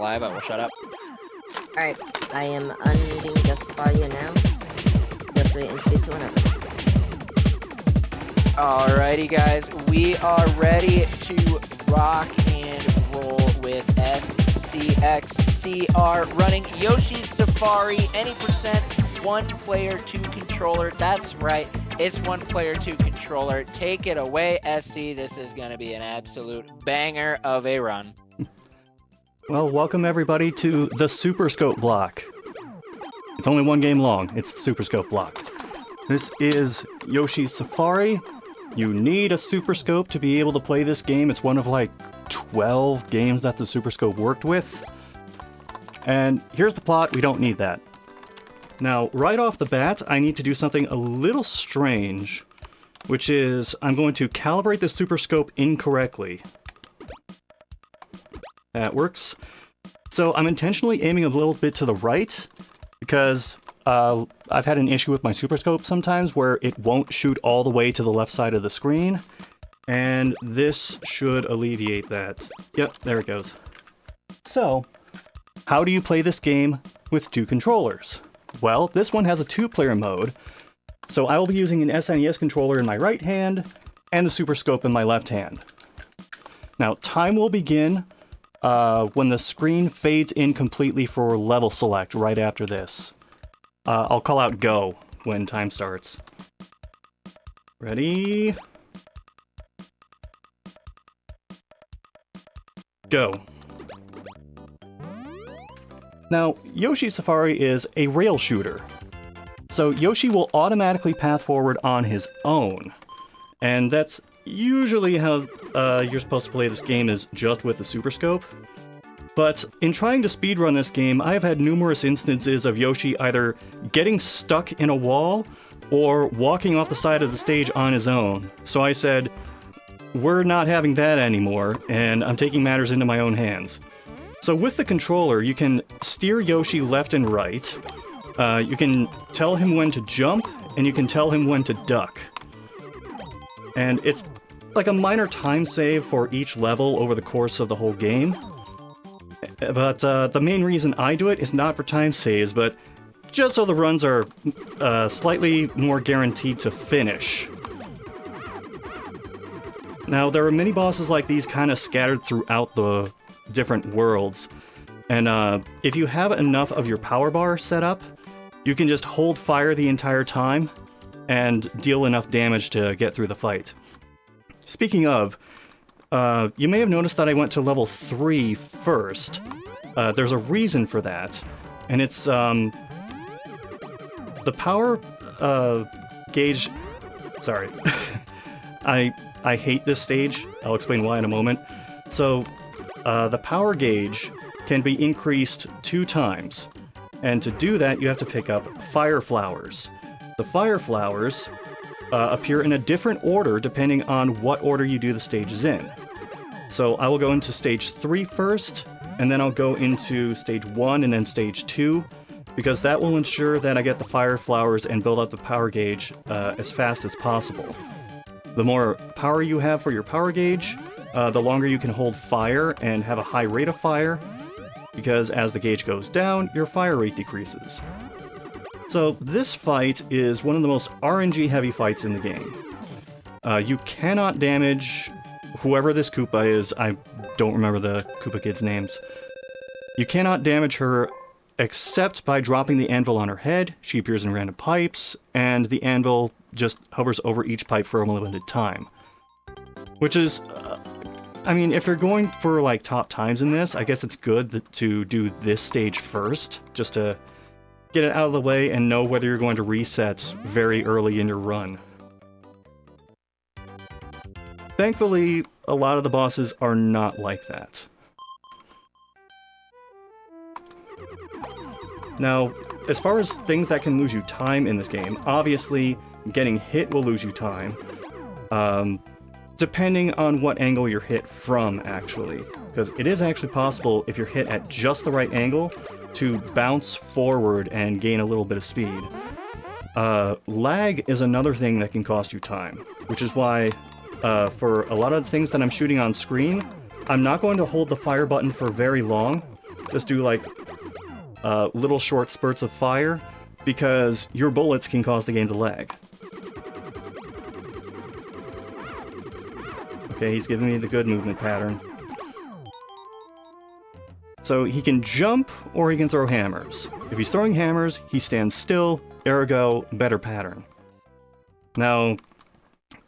live, I will shut up. Alright, I am unmuting just for you now. Feel free to introduce whenever. Alrighty, guys, we are ready to rock and roll with SCXCR running Yoshi Safari, any percent, 1 player, 2 controller. That's right, it's 1 player, 2 controller. Take it away, SC. This is going to be an absolute banger of a run. Well, welcome everybody to the Super Scope block. It's only 1 game long. It's the Super Scope block. This is Yoshi Safari. You need a Super Scope to be able to play this game. It's one of like 12 games that the Super Scope worked with. And here's the plot. We don't need that. Now, right off the bat, I need to do something a little strange, which is I'm going to calibrate the Super Scope incorrectly. That works. So I'm intentionally aiming a little bit to the right because I've had an issue with my Super Scope sometimes where it won't shoot all the way to the left side of the screen, and this should alleviate that. Yep, there it goes. So, how do you play this game with 2 controllers? Well, this one has a 2-player mode, so I will be using an SNES controller in my right hand and the Super Scope in my left hand. Now, time will begin when the screen fades in completely for level select right after this. I'll call out go when time starts. Ready? Go. Now, Yoshi Safari is a rail shooter. So Yoshi will automatically path forward on his own. And that's usually how you're supposed to play this game, is just with the Super Scope. But in trying to speedrun this game, I have had numerous instances of Yoshi either getting stuck in a wall or walking off the side of the stage on his own. So I said, we're not having that anymore, and I'm taking matters into my own hands. So with the controller, you can steer Yoshi left and right, you can tell him when to jump, and you can tell him when to duck. And it's like a minor time save for each level over the course of the whole game. But the main reason I do it is not for time saves, but just so the runs are slightly more guaranteed to finish. Now, there are mini bosses like these kind of scattered throughout the different worlds, and if you have enough of your power bar set up, you can just hold fire the entire time and deal enough damage to get through the fight. Speaking of, you may have noticed that I went to level 3 first. There's a reason for that, and it's the power gauge. Sorry, I hate this stage. I'll explain why in a moment. So, the power gauge can be increased 2 times, and to do that, you have to pick up fire flowers. The fire flowers appear in a different order depending on what order you do the stages in. So I will go into stage 3 first, and then I'll go into stage 1 and then stage 2, because that will ensure that I get the fire flowers and build up the power gauge as fast as possible. The more power you have for your power gauge, the longer you can hold fire and have a high rate of fire, because as the gauge goes down, your fire rate decreases. So this fight is one of the most RNG heavy fights in the game. You cannot damage whoever this Koopa is. I don't remember the Koopa kid's names. You cannot damage her except by dropping the anvil on her head. She appears in random pipes, and the anvil just hovers over each pipe for a limited time. Which is, I mean, if you're going for like top times in this, I guess it's good to do this stage first, just to get it out of the way and know whether you're going to reset very early in your run. Thankfully, a lot of the bosses are not like that. Now, as far as things that can lose you time in this game, obviously getting hit will lose you time. Depending on what angle you're hit from, actually. Because it is actually possible, if you're hit at just the right angle, to bounce forward and gain a little bit of speed. Lag is another thing that can cost you time, which is why for a lot of the things that I'm shooting on screen, I'm not going to hold the fire button for very long, just do like little short spurts of fire, because your bullets can cause the game to lag. Okay, he's giving me the good movement pattern. So he can jump or he can throw hammers. If he's throwing hammers, he stands still, ergo, better pattern. Now,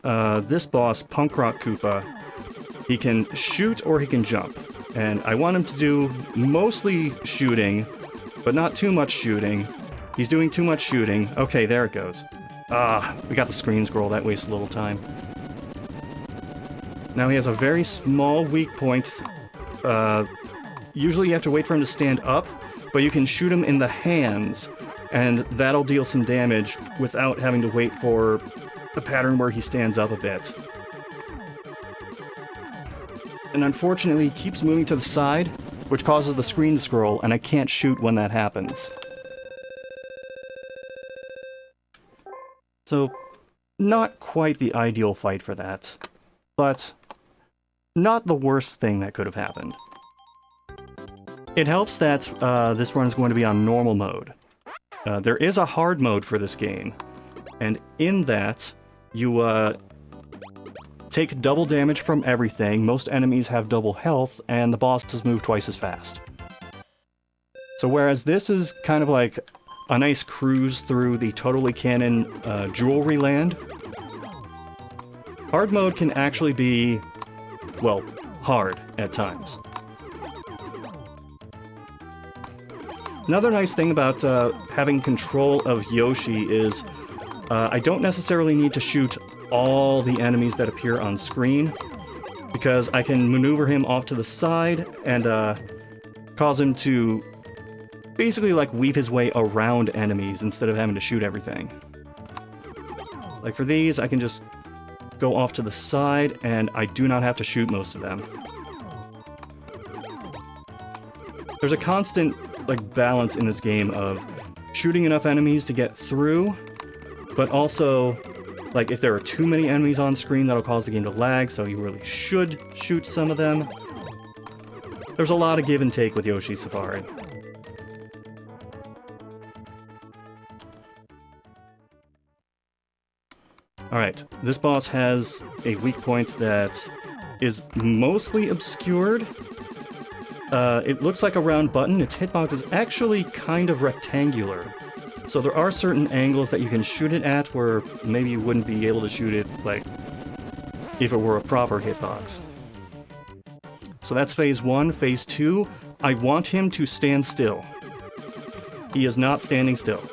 this boss, Punk Rock Koopa, he can shoot or he can jump. And I want him to do mostly shooting, but not too much shooting. He's doing too much shooting. Okay, there it goes. We got the screen scroll, that wastes a little time. Now he has a very small weak point. Usually you have to wait for him to stand up, but you can shoot him in the hands, and that'll deal some damage without having to wait for the pattern where he stands up a bit. And unfortunately, he keeps moving to the side, which causes the screen to scroll, and I can't shoot when that happens. So, not quite the ideal fight for that, but not the worst thing that could have happened. It helps that this run is going to be on normal mode. There is a hard mode for this game, and in that, you take double damage from everything, most enemies have double health, and the bosses move twice as fast. So whereas this is kind of like a nice cruise through the Totally Canon jewelry land, hard mode can actually be, well, hard at times. Another nice thing about having control of Yoshi is I don't necessarily need to shoot all the enemies that appear on screen, because I can maneuver him off to the side and cause him to basically like weave his way around enemies instead of having to shoot everything. Like for these, I can just go off to the side and I do not have to shoot most of them. There's a constant like balance in this game of shooting enough enemies to get through, but also like if there are too many enemies on screen, that'll cause the game to lag, so you really should shoot some of them. There's a lot of give and take with Yoshi Safari. Alright, this boss has a weak point that is mostly obscured. It looks like a round button. Its hitbox is actually kind of rectangular. So there are certain angles that you can shoot it at where maybe you wouldn't be able to shoot it, like, if it were a proper hitbox. So that's phase 1. Phase 2, I want him to stand still. He is not standing still.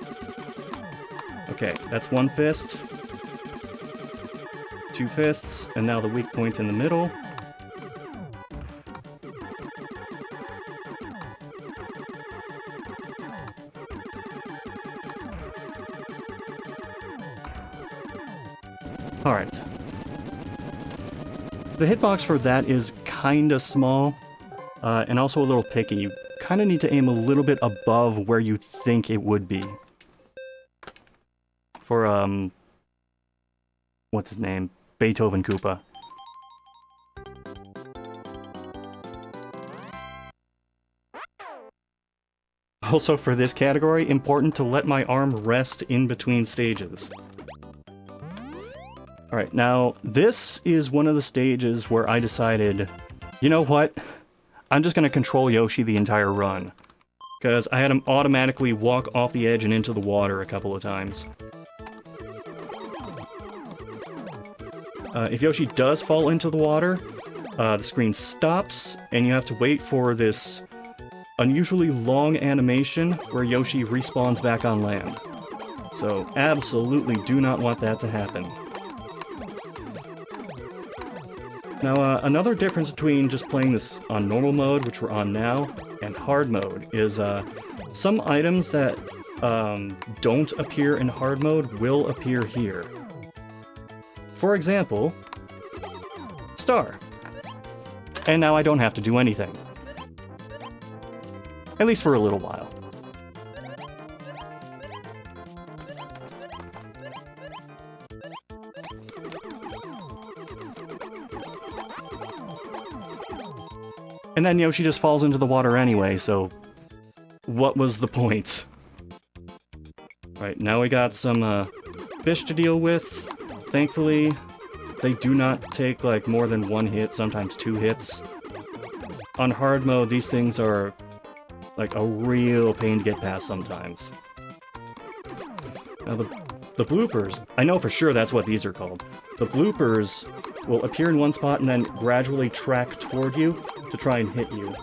Okay, that's one fist. Two fists, and now the weak point in the middle. Alright. The hitbox for that is kinda small, and also a little picky. You kinda need to aim a little bit above where you think it would be. For, what's his name? Beethoven Koopa. Also for this category, important to let my arm rest in between stages. Alright, now, this is one of the stages where I decided, you know what? I'm just gonna control Yoshi the entire run. Because I had him automatically walk off the edge and into the water a couple of times. If Yoshi does fall into the water, the screen stops, and you have to wait for this unusually long animation where Yoshi respawns back on land. So, absolutely do not want that to happen. Now, another difference between just playing this on normal mode, which we're on now, and hard mode, is some items that don't appear in hard mode will appear here. For example, star. And now I don't have to do anything. At least for a little while. And then Yoshi just falls into the water anyway, so what was the point? Right, now we got some fish to deal with. Thankfully, they do not take like more than one hit, sometimes 2 hits. On hard mode, these things are like a real pain to get past sometimes. Now the bloopers, I know for sure that's what these are called. The bloopers will appear in one spot and then gradually track toward you to try and hit you.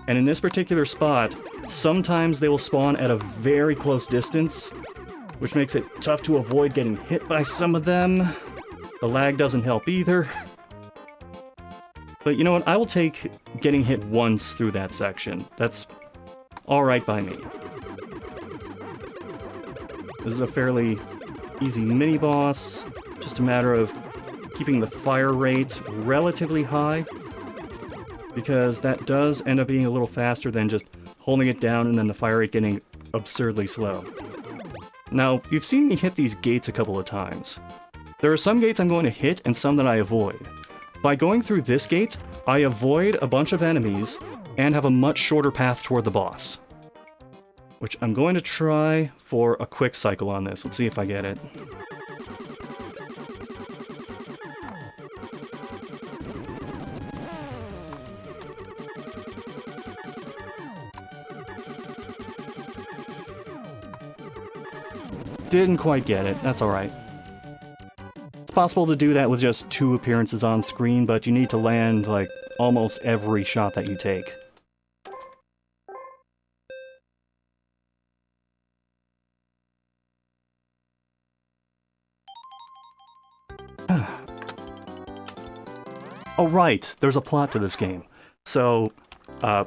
And in this particular spot, sometimes they will spawn at a very close distance, which makes it tough to avoid getting hit by some of them. The lag doesn't help either. But you know what, I will take getting hit once through that section. That's alright by me. This is a fairly easy mini-boss, just a matter of keeping the fire rate relatively high, because that does end up being a little faster than just holding it down and then the fire rate getting absurdly slow. Now, you've seen me hit these gates a couple of times. There are some gates I'm going to hit and some that I avoid. By going through this gate, I avoid a bunch of enemies and have a much shorter path toward the boss. Which I'm going to try for a quick cycle on this. Let's see if I get it. Didn't quite get it. That's alright. It's possible to do that with just 2 appearances on screen, but you need to land, like, almost every shot that you take. Oh right, there's a plot to this game. So,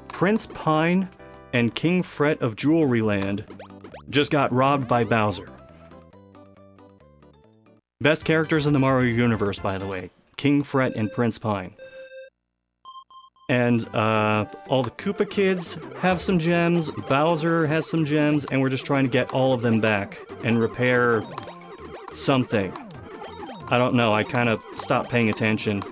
Prince Pine and King Fret of Jewelry Land just got robbed by Bowser. Best characters in the Mario universe, by the way. King Fret and Prince Pine. And, all the Koopa kids have some gems, Bowser has some gems, and we're just trying to get all of them back and repair something. I don't know, I kind of stopped paying attention.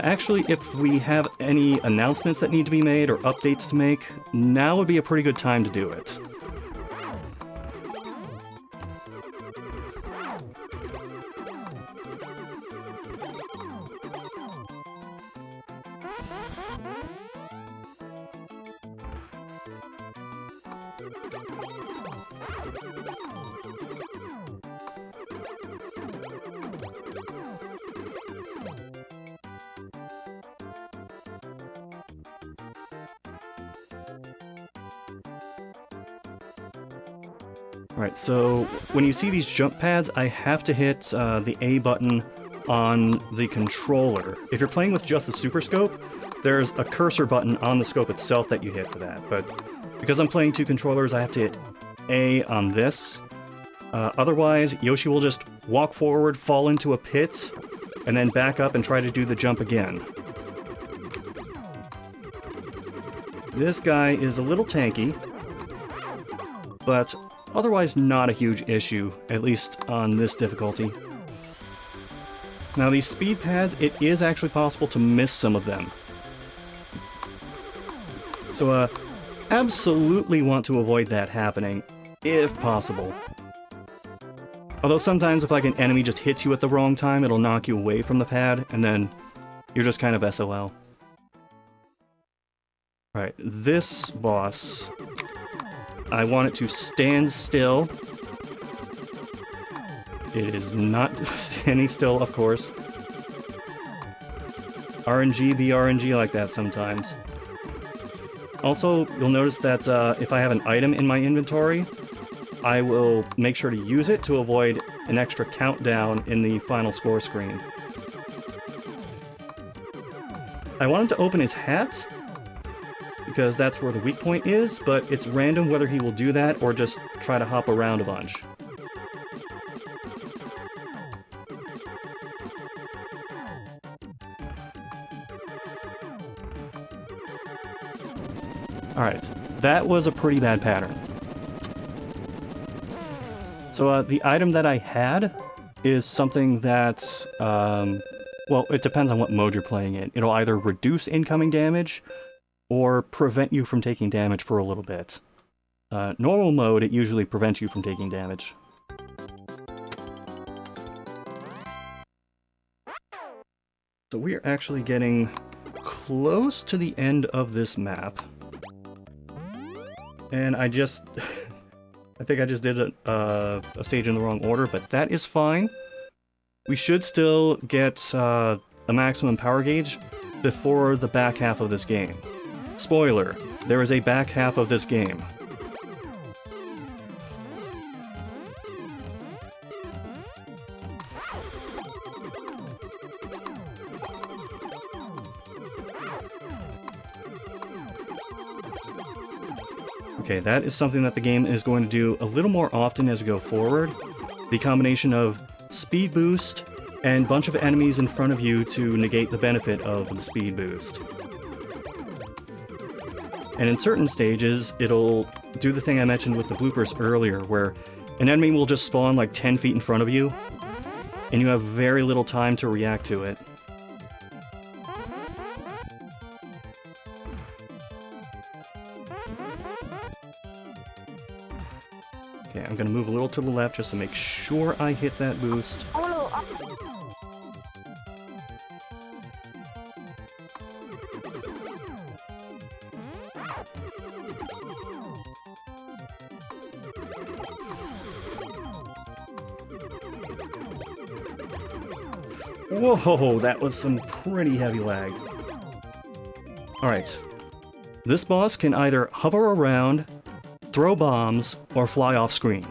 Actually, if we have any announcements that need to be made or updates to make, now would be a pretty good time to do it. Alright, so when you see these jump pads, I have to hit the A button on the controller. If you're playing with just the Super Scope, there's a cursor button on the scope itself that you hit for that, but because I'm playing 2 controllers, I have to hit A on this. Otherwise, Yoshi will just walk forward, fall into a pit, and then back up and try to do the jump again. This guy is a little tanky, but otherwise not a huge issue, at least on this difficulty. Now these speed pads, it is actually possible to miss some of them. So, absolutely want to avoid that happening, if possible. Although sometimes if like an enemy just hits you at the wrong time, it'll knock you away from the pad, and then you're just kind of SOL. Right, this boss, I want it to stand still. It is not standing still, of course. RNG be RNG like that sometimes. Also, you'll notice that if I have an item in my inventory, I will make sure to use it to avoid an extra countdown in the final score screen. I want him to open his hat, because that's where the weak point is, but it's random whether he will do that or just try to hop around a bunch. Alright, that was a pretty bad pattern. So the item that I had is something that Well, it depends on what mode you're playing in. It'll either reduce incoming damage or prevent you from taking damage for a little bit. Normal mode, it usually prevents you from taking damage. So we are actually getting close to the end of this map. And I just... I think I just did a stage in the wrong order, but that is fine. We should still get a maximum power gauge before the back half of this game. Spoiler, there is a back half of this game. Okay, that is something that the game is going to do a little more often as we go forward. The combination of speed boost and bunch of enemies in front of you to negate the benefit of the speed boost. And in certain stages, it'll do the thing I mentioned with the bloopers earlier, where an enemy will just spawn like 10 feet in front of you, and you have very little time to react to it. Okay, I'm gonna move a little to the left just to make sure I hit that boost. Whoa, that was some pretty heavy lag. Alright. This boss can either hover around, throw bombs, or fly off screen.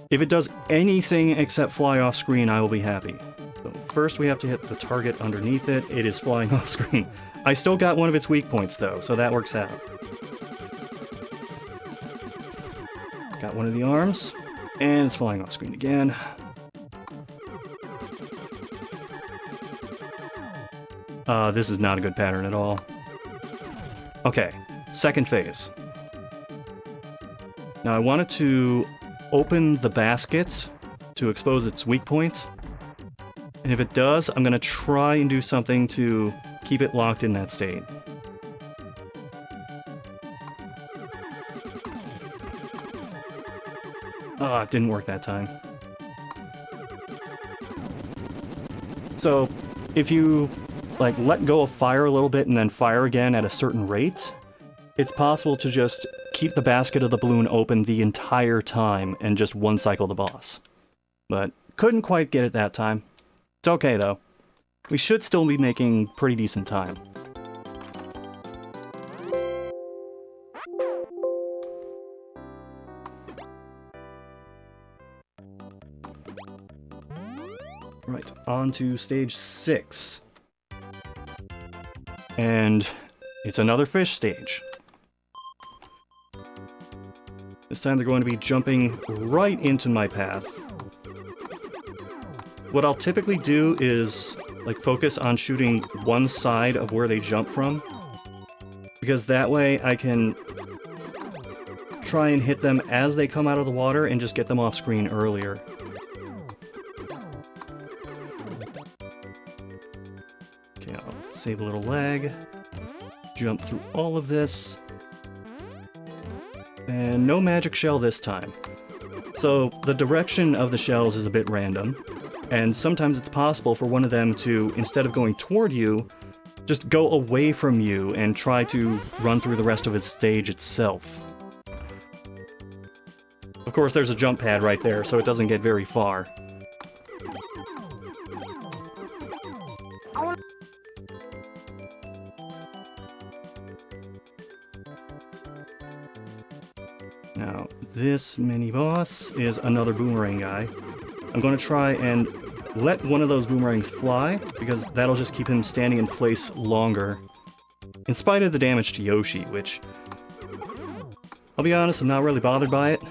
If it does anything except fly off screen, I will be happy. So first we have to hit the target underneath it. It is flying off screen. I still got one of its weak points though, so that works out. Got one of the arms, and it's flying off screen again. This is not a good pattern at all. Okay, second phase. Now I wanted to open the basket to expose its weak point. And if it does, I'm going to try and do something to keep it locked in that state. Ah, it didn't work that time. So, if you like let go of fire a little bit and then fire again at a certain rate, it's possible to just keep the basket of the balloon open the entire time and just one cycle the boss. But couldn't quite get it that time. It's okay though. We should still be making pretty decent time. Right, on to stage 6. And it's another fish stage. This time they're going to be jumping right into my path. What I'll typically do is like focus on shooting one side of where they jump from, because that way I can try and hit them as they come out of the water and just get them off screen earlier. Okay, I'll save a little lag, jump through all of this, and no magic shell this time. So the direction of the shells is a bit random, and sometimes it's possible for one of them to, instead of going toward you, just go away from you and try to run through the rest of its stage itself. Of course, there's a jump pad right there, so it doesn't get very far. Now, this mini-boss is another boomerang guy. I'm going to try and let one of those boomerangs fly, because that'll just keep him standing in place longer. In spite of the damage to Yoshi, which, I'll be honest, I'm not really bothered by it.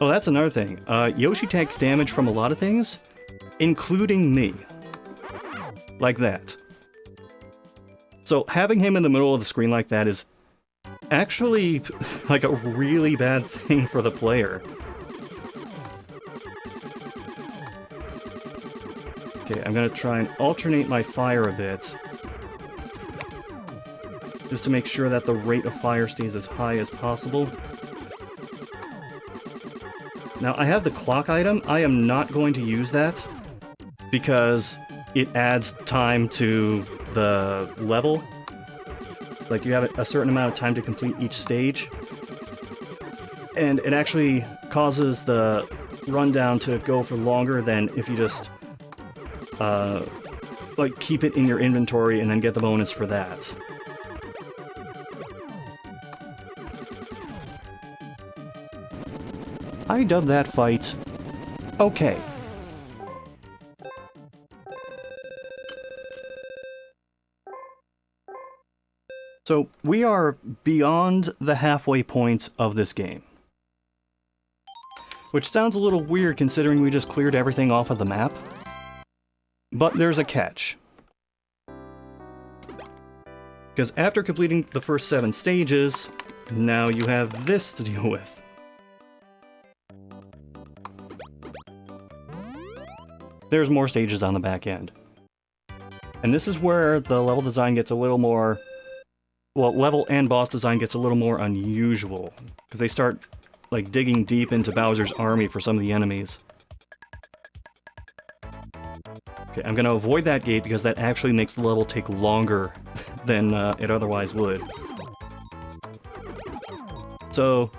Oh, that's another thing. Yoshi takes damage from a lot of things, including me. Like that. So having him in the middle of the screen like that is actually like a really bad thing for the player. Okay, I'm gonna try and alternate my fire a bit. Just to make sure that the rate of fire stays as high as possible. Now, I have the clock item. I am not going to use that because it adds time to the level. Like, you have a certain amount of time to complete each stage. And it actually causes the rundown to go for longer than if you just, like, keep it in your inventory and then get the bonus for that. I dubbed that fight okay. So, we are beyond the halfway point of this game. Which sounds a little weird considering we just cleared everything off of the map. But there's a catch. Because after completing the first 7 stages, now you have this to deal with. There's more stages on the back end. And this is where the level design gets a little more... Well, level and boss design gets a little more unusual. Because they start, like, digging deep into Bowser's army for some of the enemies. Okay, I'm gonna avoid that gate because that actually makes the level take longer than it otherwise would. So,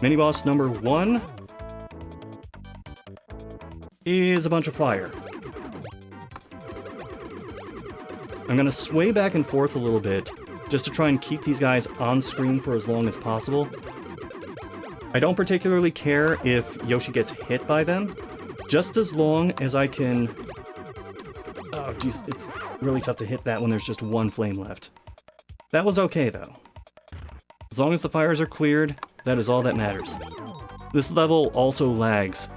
mini-boss number 1... is a bunch of fire. I'm gonna sway back and forth a little bit, just to try and keep these guys on screen for as long as possible. I don't particularly care if Yoshi gets hit by them, just as long as I can... Oh jeez, it's really tough to hit that when there's just one flame left. That was okay though. As long as the fires are cleared, that is all that matters. This level also lags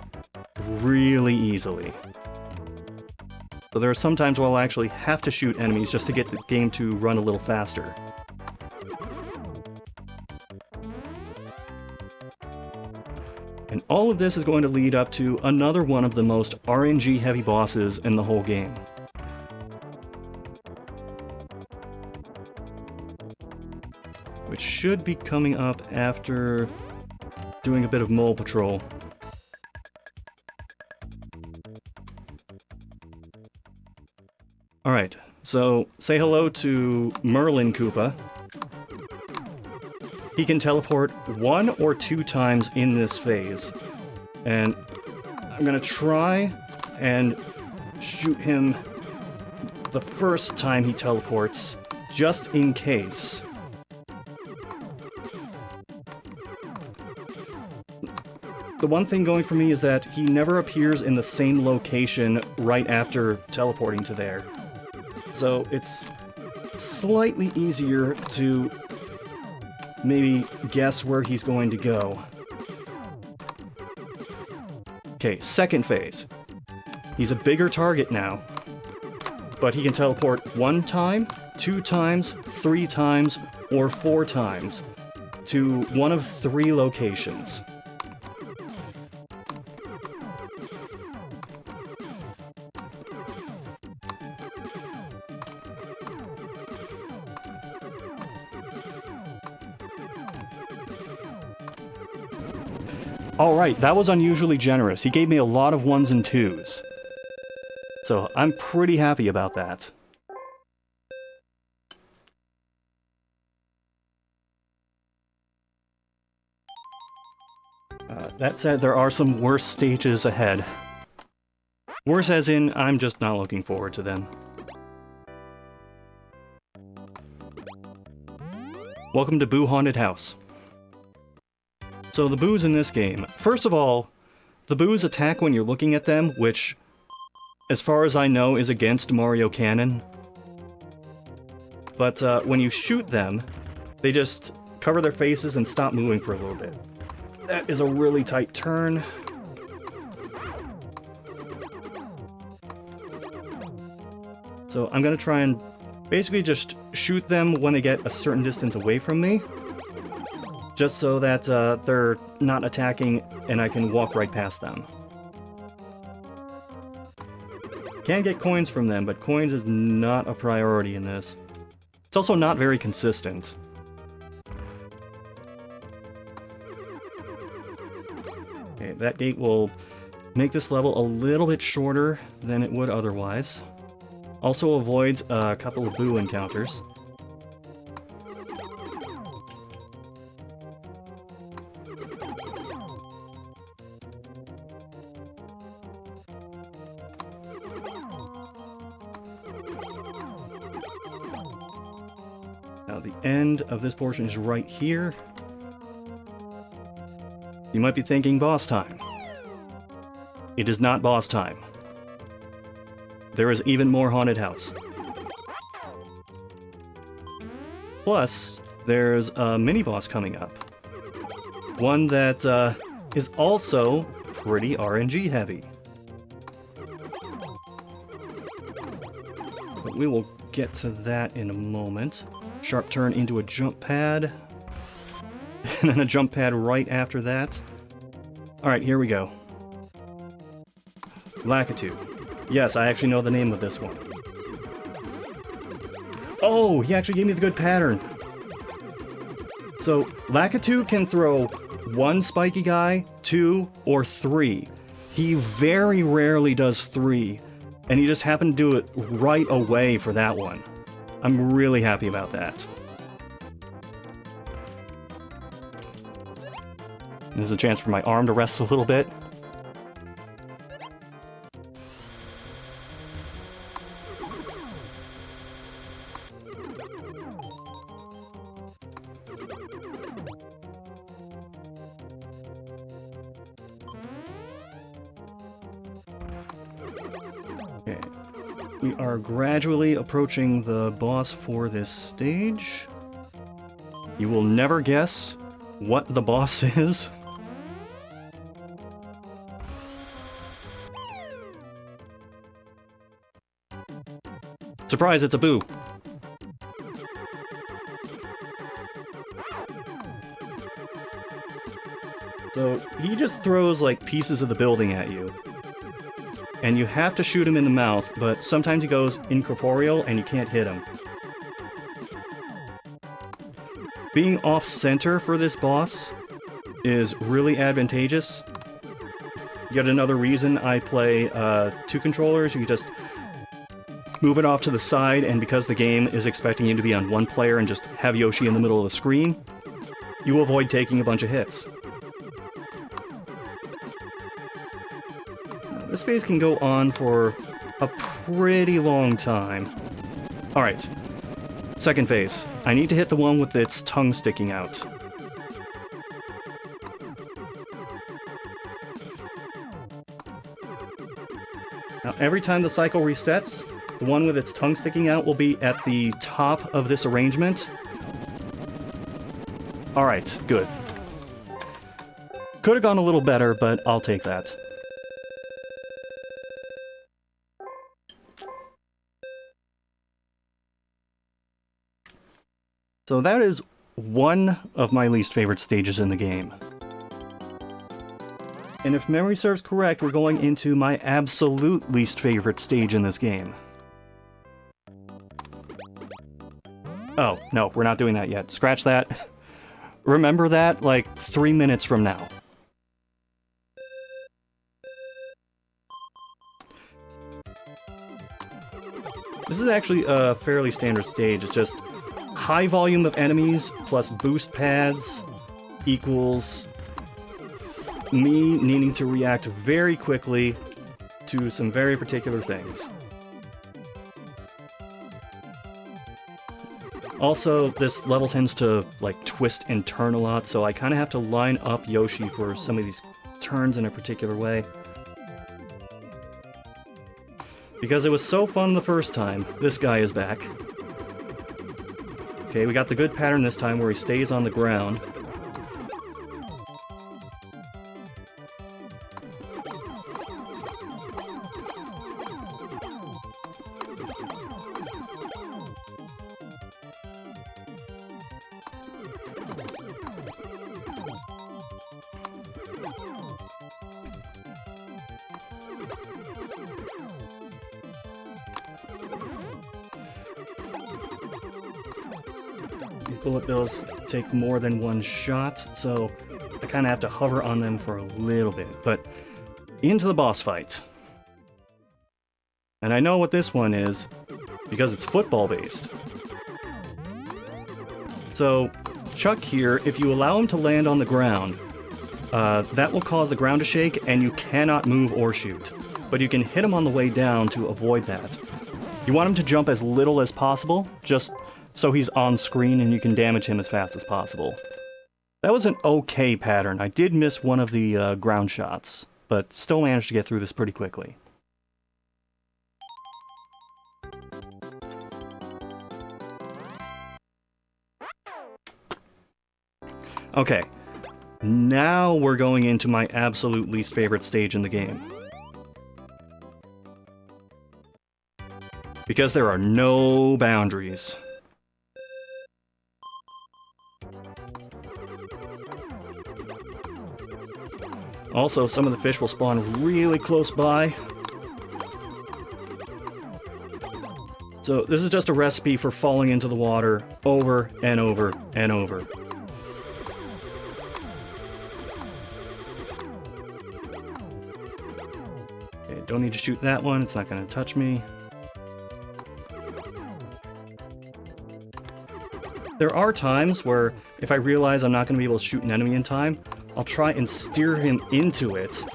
really easily. So there are some times where I'll actually have to shoot enemies just to get the game to run a little faster. And all of this is going to lead up to another one of the most RNG heavy bosses in the whole game. Which should be coming up after doing a bit of mole patrol. Alright, so say hello to Merlin Koopa. He can teleport 1 or 2 times in this phase. And I'm gonna try and shoot him the first time he teleports, just in case. The one thing going for me is that he never appears in the same location right after teleporting to there. So it's slightly easier to maybe guess where he's going to go. Okay, second phase. He's a bigger target now, but he can teleport 1 time, 2 times, 3 times, or 4 times to one of 3 locations. Alright, that was unusually generous. He gave me a lot of 1s and 2s. So, I'm pretty happy about that. That said, there are some worse stages ahead. Worse as in, I'm just not looking forward to them. Welcome to Boo Haunted House. So the boos in this game, first of all, the boos attack when you're looking at them, which, as far as I know, is against Mario canon. But when you shoot them, they just cover their faces and stop moving for a little bit. That is a really tight turn. So I'm gonna try and basically just shoot them when they get a certain distance away from me. Just so that they're not attacking and I can walk right past them. Can get coins from them, but coins is not a priority in this. It's also not very consistent. Okay, that gate will make this level a little bit shorter than it would otherwise. Also avoids a couple of boo encounters. Now the end of this portion is right here. You might be thinking boss time. It is not boss time. There is even more haunted house. Plus, there's a mini-boss coming up. One that is also pretty RNG heavy. But we will get to that in a moment. Sharp turn into a jump pad. And then a jump pad right after that. Alright, here we go. Lakitu. Yes, I actually know the name of this one. Oh, he actually gave me the good pattern. So, Lakitu can throw one spiky guy, 2, or 3. He very rarely does 3, and he just happened to do it right away for that one. I'm really happy about that. This is a chance for my arm to rest a little bit. Okay. We are gradually approaching the boss for this stage. You will never guess what the boss is. Surprise, it's a boo. So, he just throws, like, pieces of the building at you. And you have to shoot him in the mouth, but sometimes he goes incorporeal and you can't hit him. Being off-center for this boss is really advantageous. Yet another reason I play 2 controllers. You just move it off to the side, and because the game is expecting you to be on one player and just have Yoshi in the middle of the screen, you avoid taking a bunch of hits. Now, this phase can go on for a pretty long time. Alright, second phase. I need to hit the one with its tongue sticking out. Now, every time the cycle resets, the one with its tongue sticking out will be at the top of this arrangement. Alright, good. Could have gone a little better, but I'll take that. So that is one of my least favorite stages in the game. And if memory serves correct, we're going into my absolute least favorite stage in this game. Oh, no, we're not doing that yet. Scratch that. Remember that, like, 3 minutes from now. This is actually a fairly standard stage. It's just high volume of enemies plus boost pads equals me needing to react very quickly to some very particular things. Also, this level tends to, like, twist and turn a lot, so I kind of have to line up Yoshi for some of these turns in a particular way. Because it was so fun the first time, this guy is back. Okay, we got the good pattern this time where he stays on the ground. These bullet bills take more than one shot, so I kind of have to hover on them for a little bit. But into the boss fight. And I know what this one is, because it's football-based. So, Chuck here, if you allow him to land on the ground, that will cause the ground to shake, and you cannot move or shoot. But you can hit him on the way down to avoid that. You want him to jump as little as possible, just so he's on screen and you can damage him as fast as possible. That was an okay pattern. I did miss one of the ground shots, but still managed to get through this pretty quickly. Okay, now we're going into my absolute least favorite stage in the game. Because there are no boundaries. Also, some of the fish will spawn really close by. So this is just a recipe for falling into the water over and over and over. Okay, don't need to shoot that one, it's not going to touch me. There are times where, if I realize I'm not going to be able to shoot an enemy in time, I'll try and steer him into it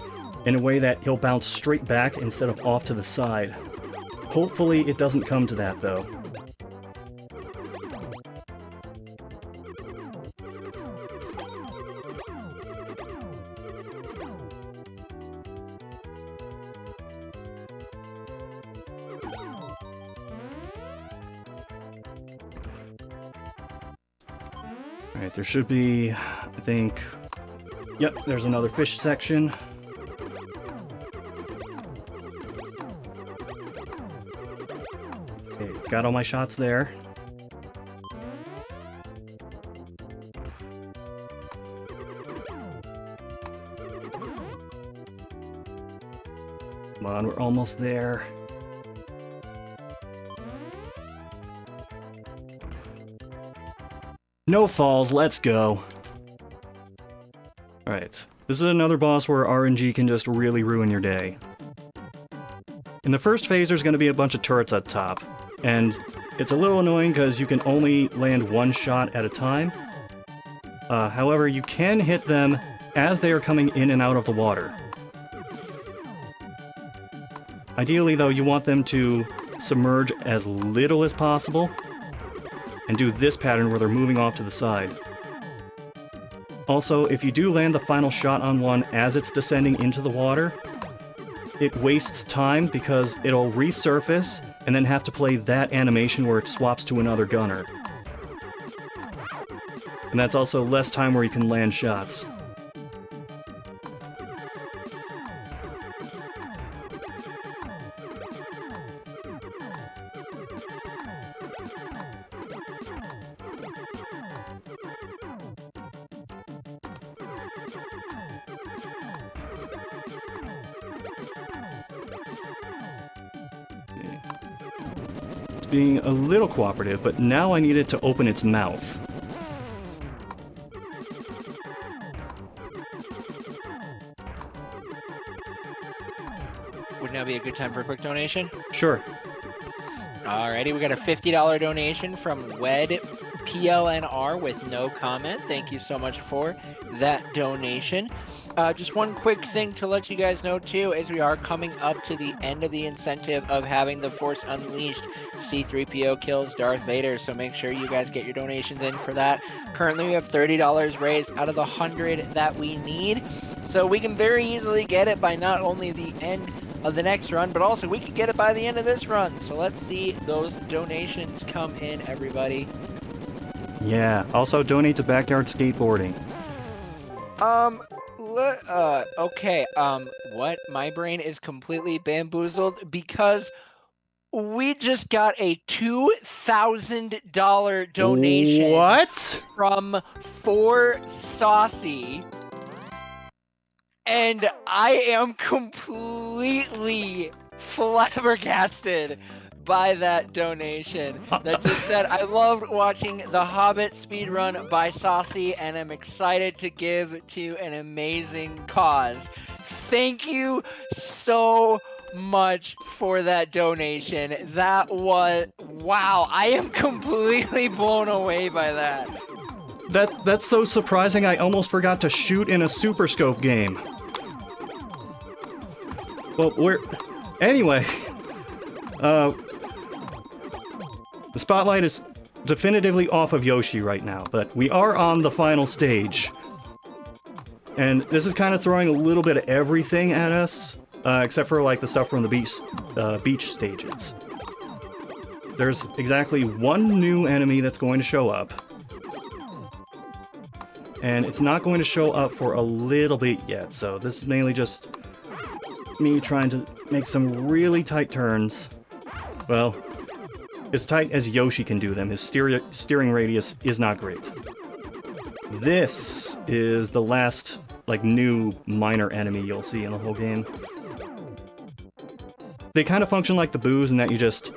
in a way that he'll bounce straight back instead of off to the side. Hopefully it doesn't come to that, though. Alright, there should be, I think... Yep, there's another fish section. Okay, got all my shots there. Come on, we're almost there. No falls, let's go. Alright, this is another boss where RNG can just really ruin your day. In the first phase, there's going to be a bunch of turrets up top, and it's a little annoying because you can only land one shot at a time. However, you can hit them as they are coming in and out of the water. Ideally, though, you want them to submerge as little as possible, and do this pattern where they're moving off to the side. Also, if you do land the final shot on one as it's descending into the water, it wastes time because it'll resurface and then have to play that animation where it swaps to another gunner. And that's also less time where you can land shots. Being a little cooperative, but now I need it to open its mouth. Would now be a good time for a quick donation? Sure. Alrighty, we got a $50 donation from Wed PLNR with no comment. Thank you so much for that donation. Just one quick thing to let you guys know too, is we are coming up to the end of the incentive of having the Force Unleashed C-3PO kills Darth Vader, so make sure you guys get your donations in for that. Currently we have $30 raised out of the 100 that we need, so we can very easily get it by not only the end of the next run, but also we could get it by the end of this run. So let's see those donations come in, everybody. Yeah, also donate to Backyard Skateboarding. Okay, what? My brain is completely bamboozled because we just got a $2,000 donation. What? From 4Saucy. And I am completely flabbergasted by that donation that just said, I loved watching The Hobbit speedrun by Saucy and I'm excited to give to an amazing cause. Thank you so much for that donation. That was, wow, I am completely blown away by that. That's so surprising I almost forgot to shoot in a Super Scope game. Well, anyway, the spotlight is definitively off of Yoshi right now, but we are on the final stage. And this is kind of throwing a little bit of everything at us, except for like the stuff from the beach stages. There's exactly one new enemy that's going to show up. And it's not going to show up for a little bit yet, so this is mainly just me trying to make some really tight turns. Well, as tight as Yoshi can do them. His steering radius is not great. This is the last, like, new minor enemy you'll see in the whole game. They kind of function like the boos in that you just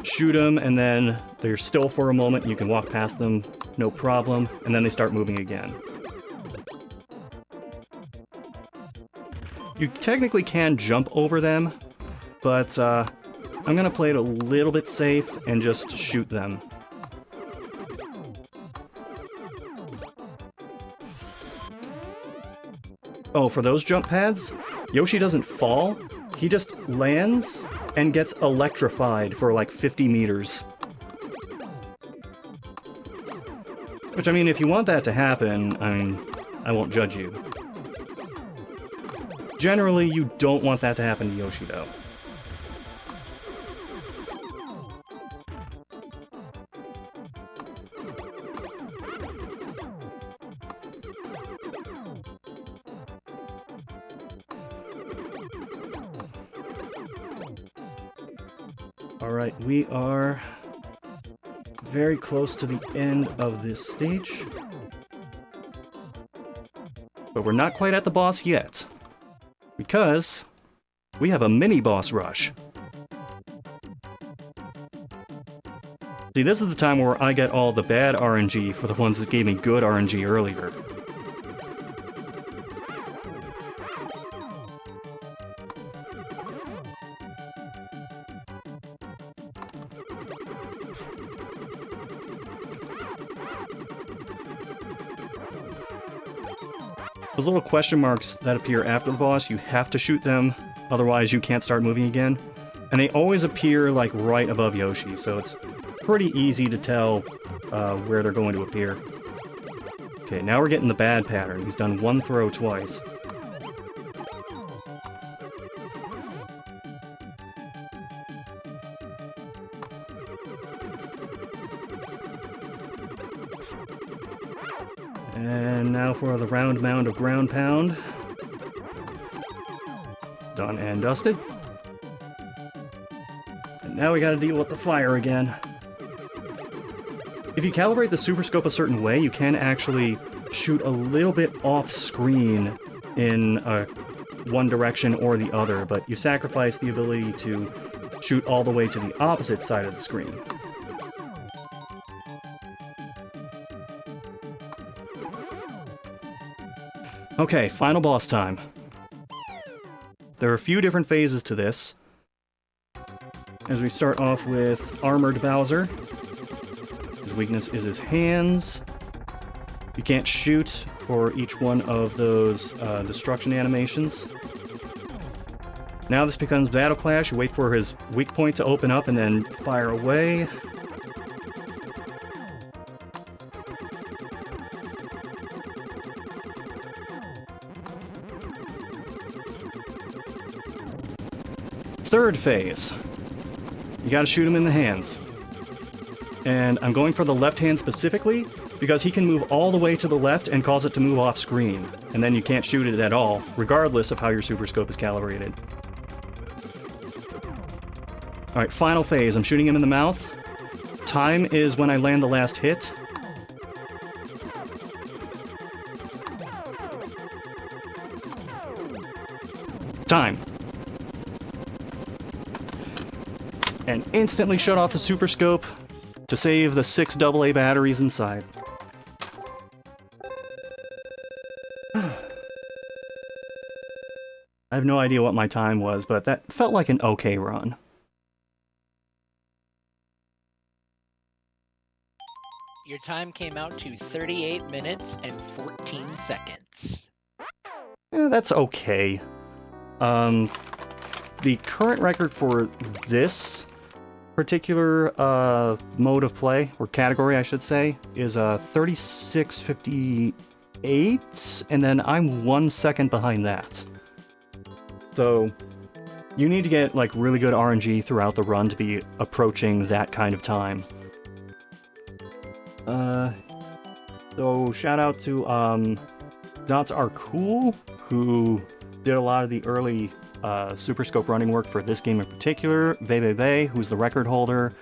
shoot them and then they're still for a moment and you can walk past them, no problem, and then they start moving again. You technically can jump over them, but I'm gonna play it a little bit safe and just shoot them. Oh, for those jump pads, Yoshi doesn't fall, he just lands and gets electrified for like 50 meters. Which, I mean, if you want that to happen, I won't judge you. Generally, you don't want that to happen to Yoshi, though. Alright, we are very close to the end of this stage. But we're not quite at the boss yet. Because we have a mini-boss rush. See, this is the time where I get all the bad RNG for the ones that gave me good RNG earlier. Those little question marks that appear after the boss, you have to shoot them, otherwise you can't start moving again. And they always appear, like, right above Yoshi, so it's pretty easy to tell where they're going to appear. Okay, now we're getting the bad pattern. He's done one throw twice. And now for the round mound of ground pound. Done and dusted. And now we gotta deal with the fire again. If you calibrate the Super Scope a certain way, you can actually shoot a little bit off screen in one direction or the other, but you sacrifice the ability to shoot all the way to the opposite side of the screen. Okay, final boss time. There are a few different phases to this. As we start off with Armored Bowser. His weakness is his hands. You can't shoot for each one of those destruction animations. Now this becomes Battle Clash. You wait for his weak point to open up and then fire away. Third phase. You gotta shoot him in the hands. And I'm going for the left hand specifically because he can move all the way to the left and cause it to move off screen. And then you can't shoot it at all, regardless of how your Super Scope is calibrated. Alright, final phase. I'm shooting him in the mouth. Time is when I land the last hit. Time. and instantly shut off the Super Scope to save the 6 AA batteries inside. I have no idea what my time was, but that felt like an okay run. Your time came out to 38 minutes and 14 seconds. That's okay. The current record for this particular mode of play, or category I should say, is 36:58, and then I'm 1 second behind that. So you need to get like really good RNG throughout the run to be approaching that kind of time. So shout out to Dots Are Cool, who did a lot of the early Super Scope running work for this game in particular. Bebe, who's the record holder.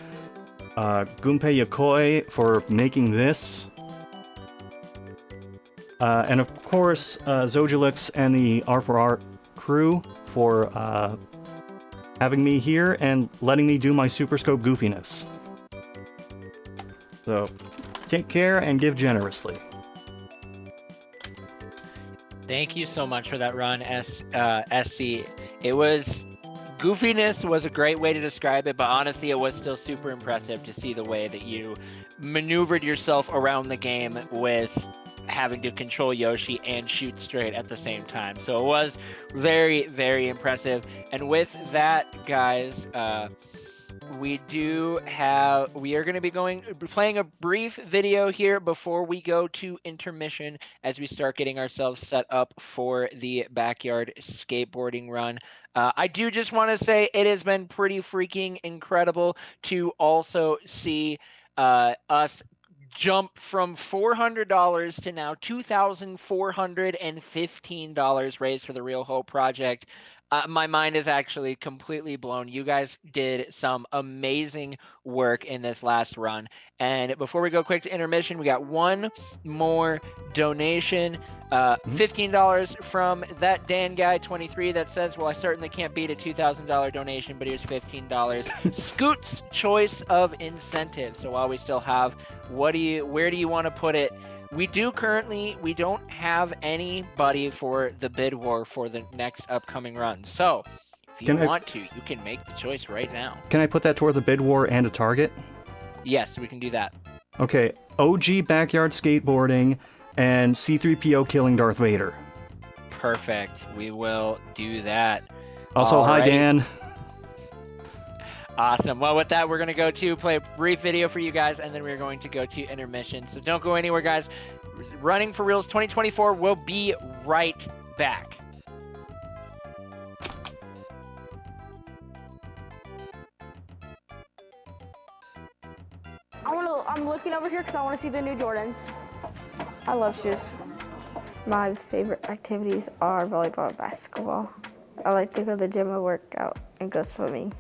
Gunpei Yokoi for making this. And of course, Zojulix and the R4R crew for having me here and letting me do my Super Scope goofiness. So, take care and give generously. Thank you so much for that run, SC. It was... goofiness was a great way to describe it, but honestly, it was still super impressive to see the way that you maneuvered yourself around the game with having to control Yoshi and shoot straight at the same time. So it was very, very impressive. And with that, guys, we are going to be playing a brief video here before we go to intermission as we start getting ourselves set up for the backyard skateboarding run. I do just want to say it has been pretty freaking incredible to also see us jump from $400 to now $2,415 raised for the Real Hope Project. My mind is actually completely blown. You guys did some amazing work in this last run. And before we go quick to intermission, we got one more donation. $15 from that Dan Guy 23 that says, well, I certainly can't beat a $2,000 donation, but here's $15. Scoot's choice of incentive. So while we still have, where do you want to put it? We don't have anybody for the bid war for the next upcoming run. So if you want to, you can make the choice right now. Can I put that toward the bid war and a target? Yes, we can do that. Okay, OG Backyard Skateboarding and C-3PO killing Darth Vader. Perfect. We will do that. Also, hi, Dan. Awesome. Well, with that, we're going to go to play a brief video for you guys, and then we're going to go to intermission. So don't go anywhere, guys. Running for Reals 2024 will be right back. I'm looking over here because I want to see the new Jordans. I love shoes. My favorite activities are volleyball and basketball. I like to go to the gym and work out and go swimming.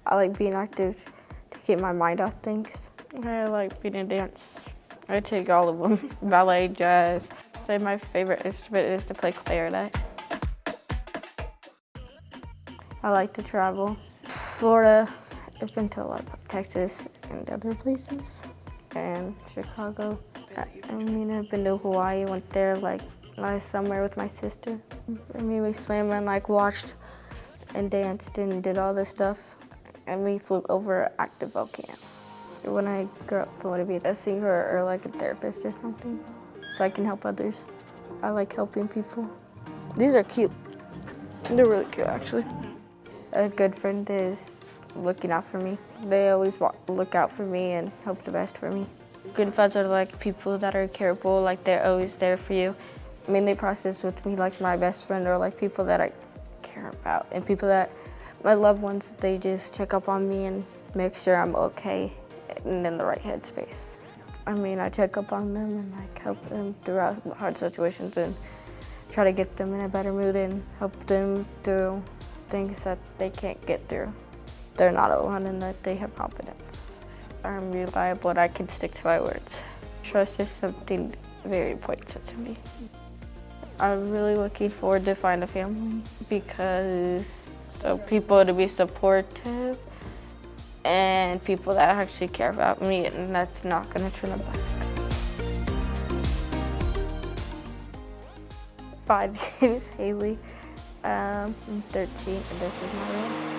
I like being active to keep my mind off things. I like being in dance. I take all of them. Ballet, jazz. Say my favorite instrument is to play clarinet. I like to travel. Florida, I've been to a lot of Texas and other places, and Chicago. I've been to Hawaii, went there like last summer with my sister. We swam and watched and danced and did all this stuff. And we flew over active volcano. When I grow up, I want to be a singer or a therapist or something, so I can help others. I like helping people. These are cute. They're really cute, actually. A good friend is looking out for me. They always look out for me and hope the best for me. Good friends are people that are careable, they're always there for you. They process with me like my best friend or people that I care about, and people that my loved ones, they just check up on me and make sure I'm okay and in the right headspace. I check up on them and help them throughout hard situations and try to get them in a better mood and help them through things that they can't get through. They're not alone and that they have confidence. I'm reliable and I can stick to my words. Trust is something very important to me. I'm really looking forward to find a family because so people to be supportive and people that actually care about me, and that's not gonna turn them back. My name is Haley. I'm 13, and this is my room.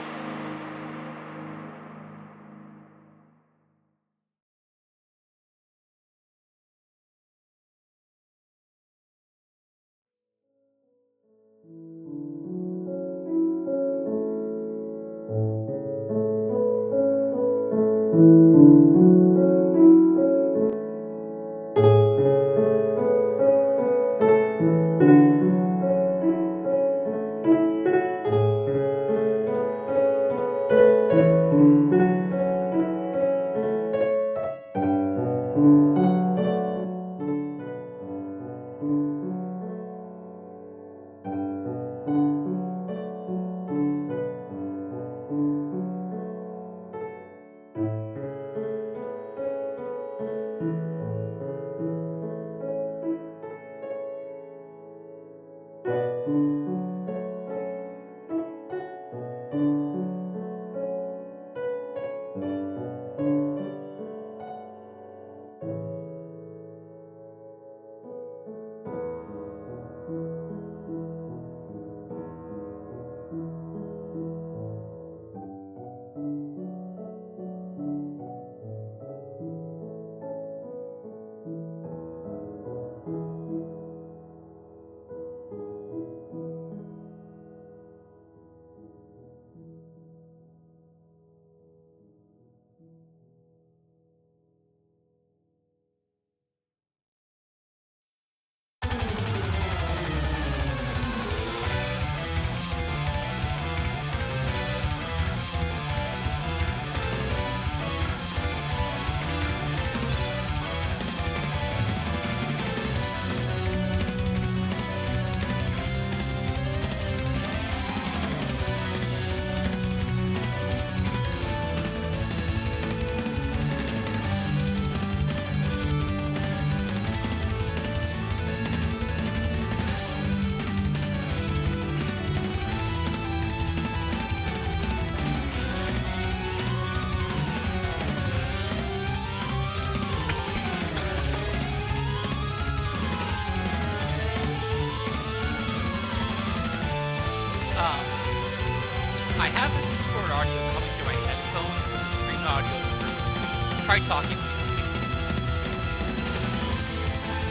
I have the Discord audio coming through my headphones. Stream audio through. Try talking.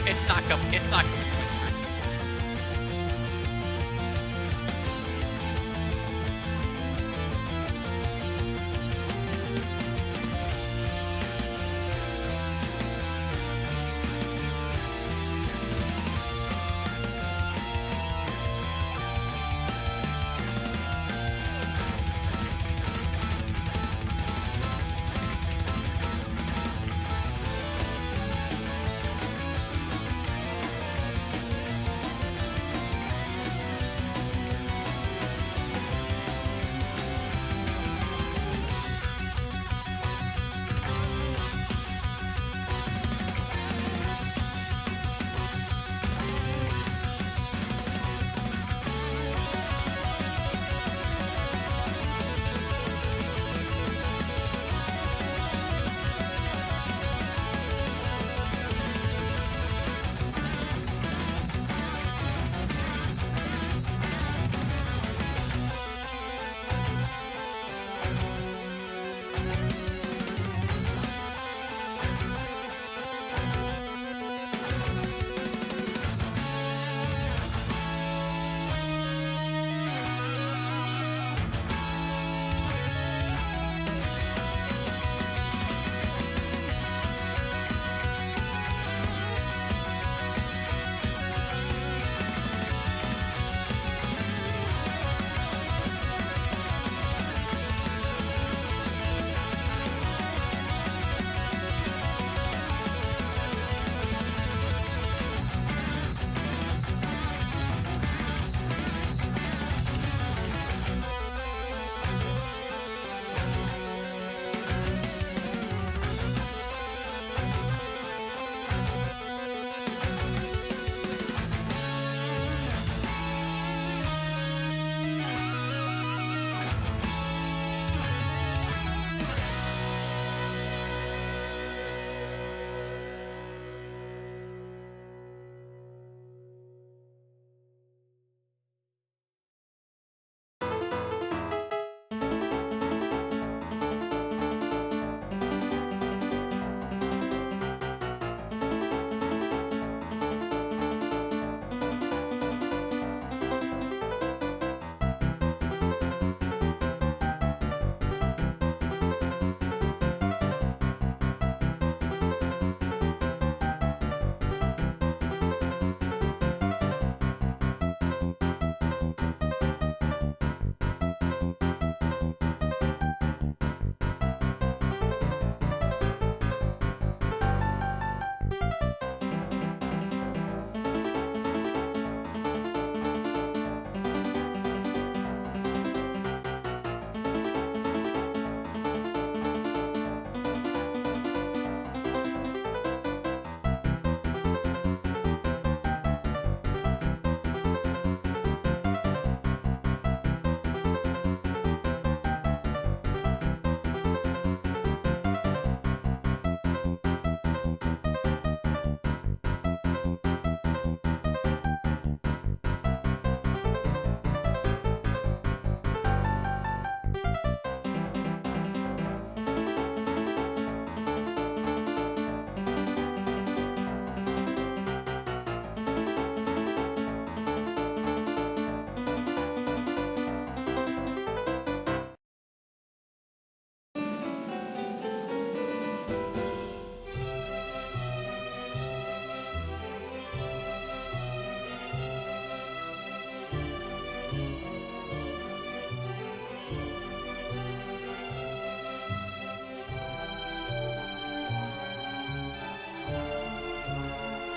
It's not coming. It's not coming.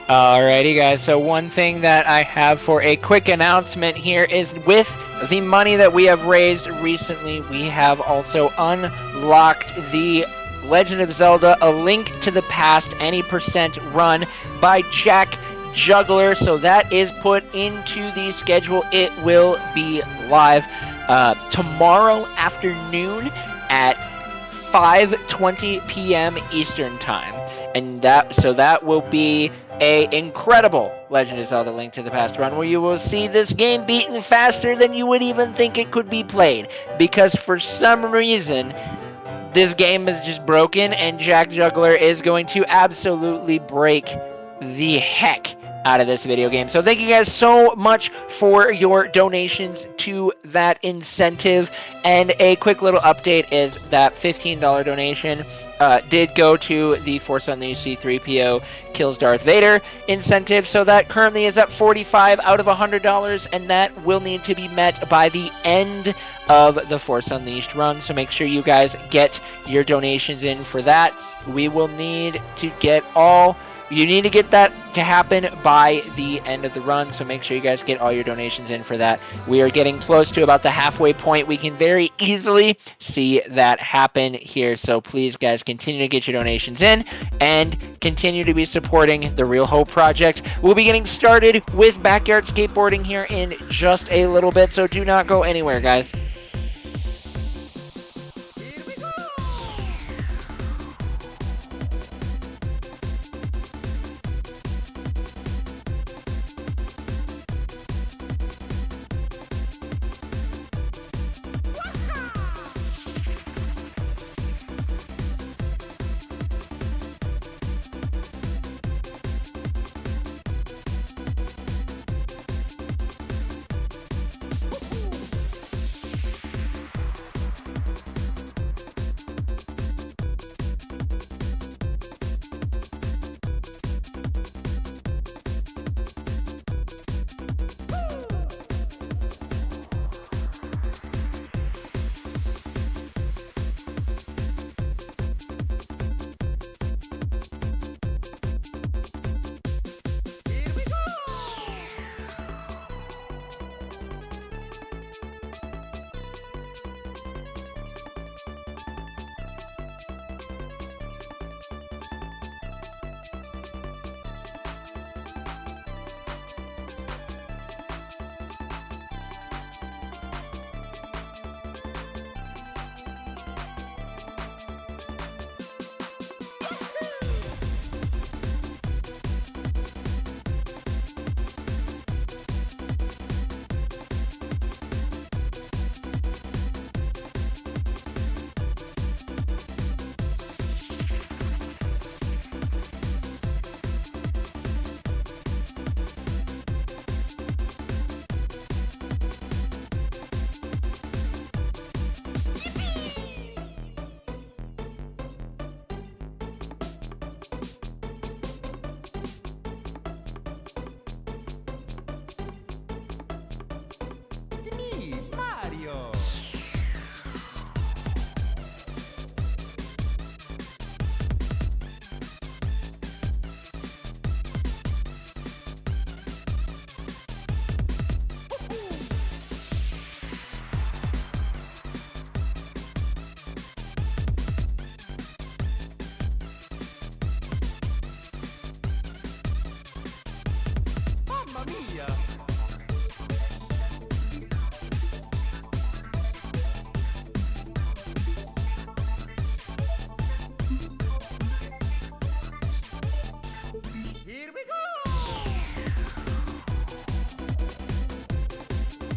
Alrighty, guys. So one thing that I have for a quick announcement here is with the money that we have raised recently, we have also unlocked the Legend of Zelda: A Link to the Past any percent run by Jack Juggler. So that is put into the schedule. It will be live tomorrow afternoon at 5:20 p.m. Eastern Time. And that will be a incredible Legend of Zelda: Link to the Past run where you will see this game beaten faster than you would even think it could be played. Because for some reason, this game is just broken, and Jack Juggler is going to absolutely break the heck out of this video game. So thank you guys so much for your donations to that incentive. And a quick little update is that $15 donation did go to the Force Unleashed C-3PO Kills Darth Vader incentive. So that currently is at $45 out of $100, and that will need to be met by the end of the Force Unleashed run. So make sure you guys get your donations in for that. We will need to get you need to get that to happen by the end of the run, so make sure you guys get all your donations in for that. We are getting close to about the halfway point. We can very easily see that happen here, so please, guys, continue to get your donations in and continue to be supporting the Real Hope Project. We'll be getting started with backyard skateboarding here in just a little bit, so do not go anywhere, guys.